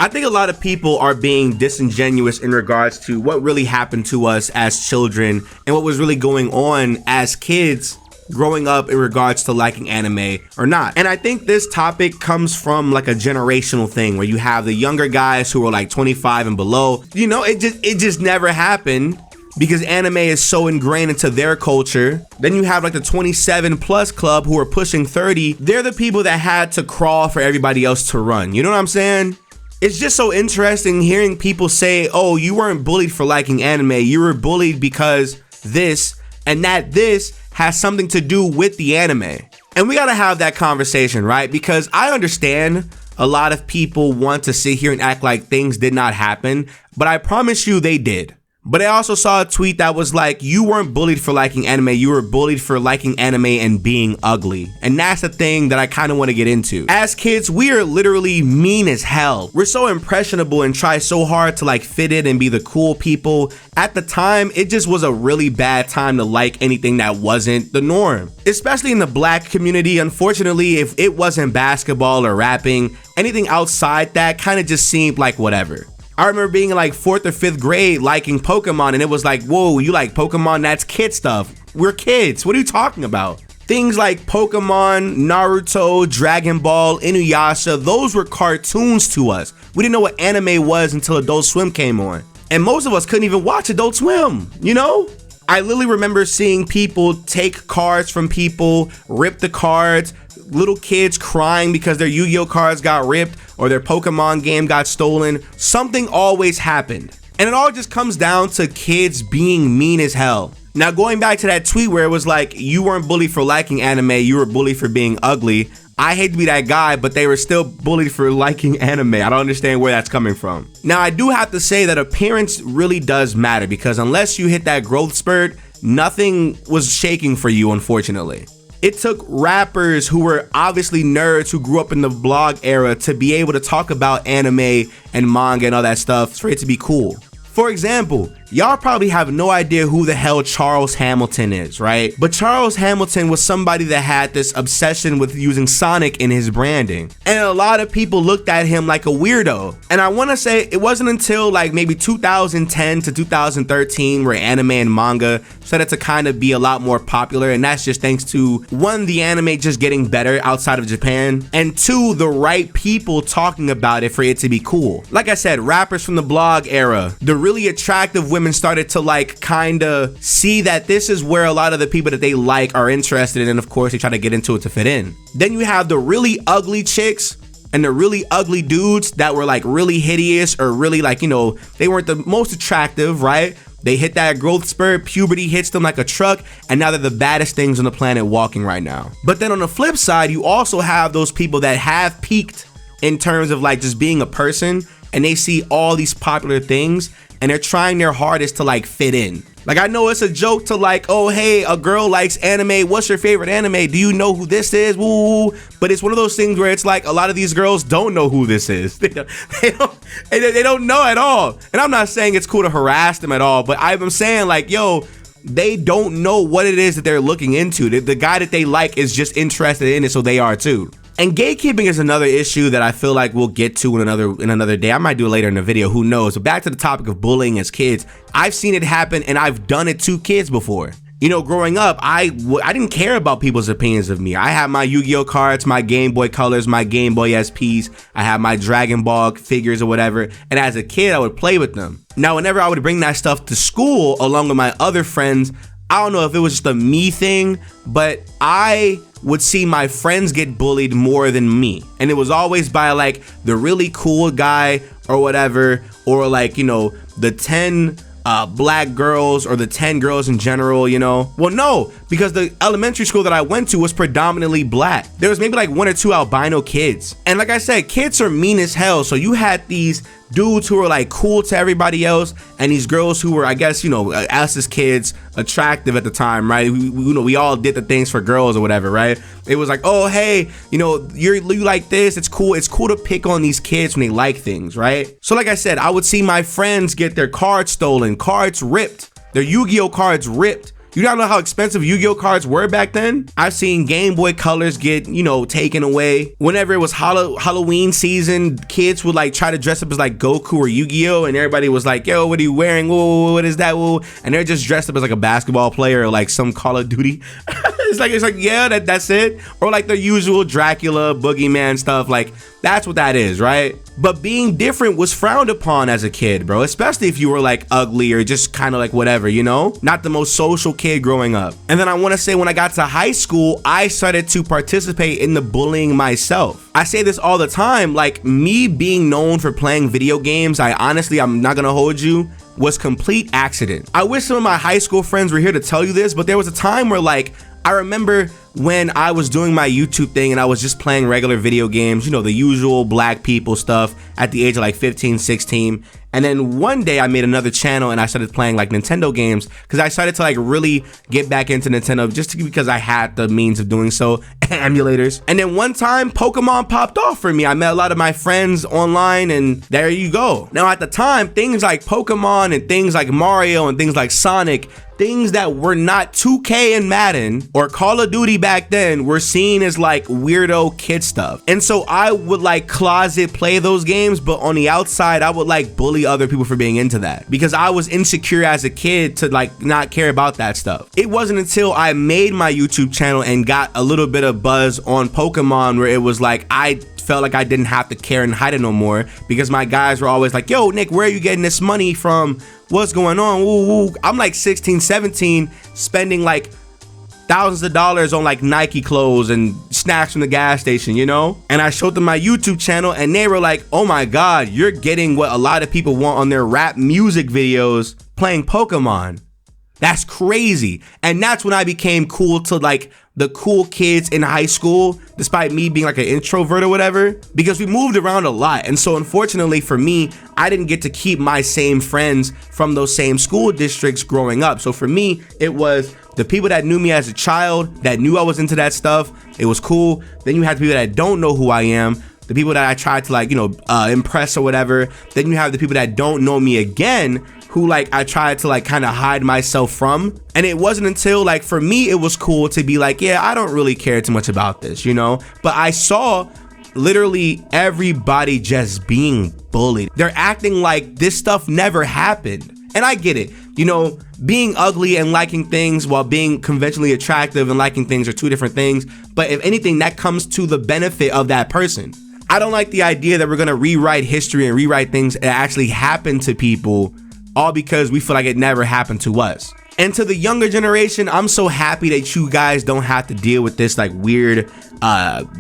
I think a lot of people are being disingenuous in regards to what really happened to us as children and what was really going on as kids growing up in regards to liking anime or not. And I think this topic comes from like a generational thing where you have the younger guys who are like 25 and below. You know, it just never happened because anime is so ingrained into their culture. Then you have like the 27 plus club who are pushing 30. They're the people that had to crawl for everybody else to run. You know what I'm saying? It's just so interesting hearing people say, oh, you weren't bullied for liking anime. You were bullied because this and that this has something to do with the anime. And we gotta have that conversation, right? Because I understand a lot of people want to sit here and act like things did not happen, but I promise you they did. But I also saw a tweet that was like, you weren't bullied for liking anime, you were bullied for liking anime and being ugly. And that's the thing that I kind of want to get into. As kids, we are literally mean as hell. We're so impressionable and try so hard to like fit in and be the cool people. At the time, it just was a really bad time to like anything that wasn't the norm. Especially in the black community, unfortunately, if it wasn't basketball or rapping, anything outside that kind of just seemed like whatever. I remember being in like 4th or 5th grade liking Pokemon and it was like, whoa, you like Pokemon? That's kid stuff. We're kids. What are you talking about? Things like Pokemon, Naruto, Dragon Ball, Inuyasha, those were cartoons to us. We didn't know what anime was until Adult Swim came on. And most of us couldn't even watch Adult Swim, you know? I literally remember seeing people take cards from people, rip the cards, little kids crying because their Yu-Gi-Oh cards got ripped or their Pokemon game got stolen. Something always happened. And it all just comes down to kids being mean as hell. Now, going back to that tweet where it was like, you weren't bullied for liking anime, you were bullied for being ugly. I hate to be that guy, but they were still bullied for liking anime. I don't understand where that's coming from. Now, I do have to say that appearance really does matter because unless you hit that growth spurt, nothing was shaking for you, unfortunately. It took rappers who were obviously nerds who grew up in the blog era to be able to talk about anime and manga and all that stuff for it to be cool. For example, y'all probably have no idea who the hell Charles Hamilton is, right? But Charles Hamilton was somebody that had this obsession with using Sonic in his branding. And a lot of people looked at him like a weirdo. And I want to say it wasn't until like maybe 2010 to 2013 where anime and manga started to kind of be a lot more popular. And that's just thanks to, one, the anime just getting better outside of Japan, and two, the right people talking about it for it to be cool. Like I said, rappers from the blog era, the really attractive women started to like kind of see that this is where a lot of the people that they like are interested in, and of course they try to get into it to fit in. Then you have the really ugly chicks and the really ugly dudes that were like really hideous or really like, you know, they weren't the most attractive, right? They hit that growth spurt, puberty hits them like a truck, and now they're the baddest things on the planet walking right now. But then on the flip side, you also have those people that have peaked in terms of like just being a person, and they see all these popular things and they're trying their hardest to like fit in. Like, I know it's a joke to like, oh, hey, a girl likes anime. What's your favorite anime? Do you know who this is? Woo. But it's one of those things where it's like a lot of these girls don't know who this is. They don't know at all. And I'm not saying it's cool to harass them at all, but I'm saying like, yo, they don't know what it is that they're looking into. The guy that they like is just interested in it, so they are too. And gatekeeping is another issue that I feel like we'll get to in another day. I might do it later in the video, who knows. But back to the topic of bullying as kids, I've seen it happen and I've done it to kids before. You know, growing up, I didn't care about people's opinions of me. I had my Yu-Gi-Oh cards, my Game Boy Colors, my Game Boy SPs. I had my Dragon Ball figures or whatever. And as a kid, I would play with them. Now, whenever I would bring that stuff to school along with my other friends, I don't know if it was just a me thing, but I would see my friends get bullied more than me. And it was always by like the really cool guy or whatever, or like, you know, the 10 black girls or the 10 girls in general, you know. Well, no, because the elementary school that I went to was predominantly black. There was maybe like 1 or 2 albino kids. And like I said, kids are mean as hell. So you had these dudes who were like cool to everybody else, and these girls who were, I guess, you know, us as kids, attractive at the time, right? We all did the things for girls or whatever, right? It was like, oh, hey, you know, you like this, it's cool to pick on these kids when they like things, right? So like I said, I would see my friends get their cards stolen, cards ripped, their Yu-Gi-Oh cards ripped, You don't know how expensive Yu-Gi-Oh cards were back then? I've seen Game Boy Colors get, you know, taken away. Whenever it was Halloween season, kids would like try to dress up as like Goku or Yu-Gi-Oh, and everybody was like, yo, what are you wearing? Whoa, what is that? Whoa. And they're just dressed up as like a basketball player or like some Call of Duty. it's like yeah, that's it. Or like the usual Dracula, boogeyman stuff. Like that's what that is, right? But being different was frowned upon as a kid, bro, especially if you were like ugly or just kind of like whatever, you know, not the most social kid growing up. And then I want to say when I got to high school, I started to participate in the bullying myself. I say this all the time, like me being known for playing video games, I'm not gonna hold you, was complete accident. I wish some of my high school friends were here to tell you this, but there was a time where like, I remember when I was doing my YouTube thing and I was just playing regular video games, you know, the usual black people stuff at the age of like 15, 16. And then one day I made another channel and I started playing like Nintendo games because I started to like really get back into Nintendo just because I had the means of doing so, emulators. And then one time Pokemon popped off for me. I met a lot of my friends online and there you go. Now at the time, things like Pokemon and things like Mario and things like Sonic, things that were not 2K and Madden or Call of Duty back then were seen as like weirdo kid stuff. And so I would like closet play those games, but on the outside, I would like bully other people for being into that because I was insecure as a kid to like not care about that stuff. It wasn't until I made my YouTube channel and got a little bit of buzz on Pokemon where it was like I felt like I didn't have to care and hide it no more because my guys were always like, yo, Nick, where are you getting this money from? What's going on? Woo, woo. I'm like 16, 17, spending like thousands of dollars on like Nike clothes and snacks from the gas station, you know? And I showed them my YouTube channel and they were like, oh my God, you're getting what a lot of people want on their rap music videos playing Pokemon. That's crazy. And that's when I became cool to like the cool kids in high school, despite me being like an introvert or whatever, because we moved around a lot. And so unfortunately for me, I didn't get to keep my same friends from those same school districts growing up. So for me, it was the people that knew me as a child, that knew I was into that stuff. It was cool. Then you have the people that don't know who I am, the people that I tried to like, you know, impress or whatever. Then you have the people that don't know me again, who like I tried to like kind of hide myself from. And it wasn't until like for me it was cool to be like, yeah, I don't really care too much about this, you know. But I saw literally everybody just being bullied. They're acting like this stuff never happened. And I get it, you know, being ugly and liking things while being conventionally attractive and liking things are two different things. But if anything, that comes to the benefit of that person. I don't like the idea that we're gonna rewrite history and rewrite things that actually happened to people all because we feel like it never happened to us. And to the younger generation, I'm so happy that you guys don't have to deal with this like weird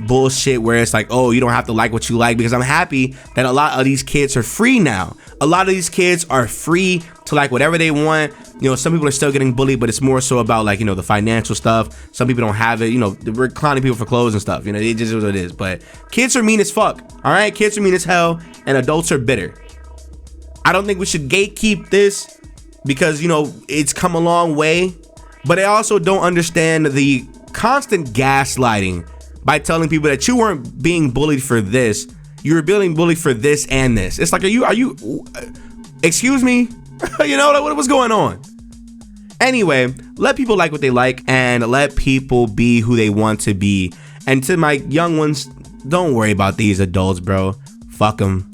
bullshit where it's like, oh, you don't have to like what you like, because I'm happy that a lot of these kids are free now. A lot of these kids are free to like whatever they want. You know, some people are still getting bullied, but it's more so about like, you know, the financial stuff. Some people don't have it, you know, we're clowning people for clothes and stuff, you know, it just is what it is. But kids are mean as fuck, all right? Kids are mean as hell and adults are bitter. I don't think we should gatekeep this because, you know, it's come a long way, but I also don't understand the constant gaslighting by telling people that you weren't being bullied for this, you were being bullied for this and this. It's like, are you excuse me? You know, like, what's going on? Anyway, let people like what they like and let people be who they want to be. And to my young ones, don't worry about these adults, bro. Fuck them.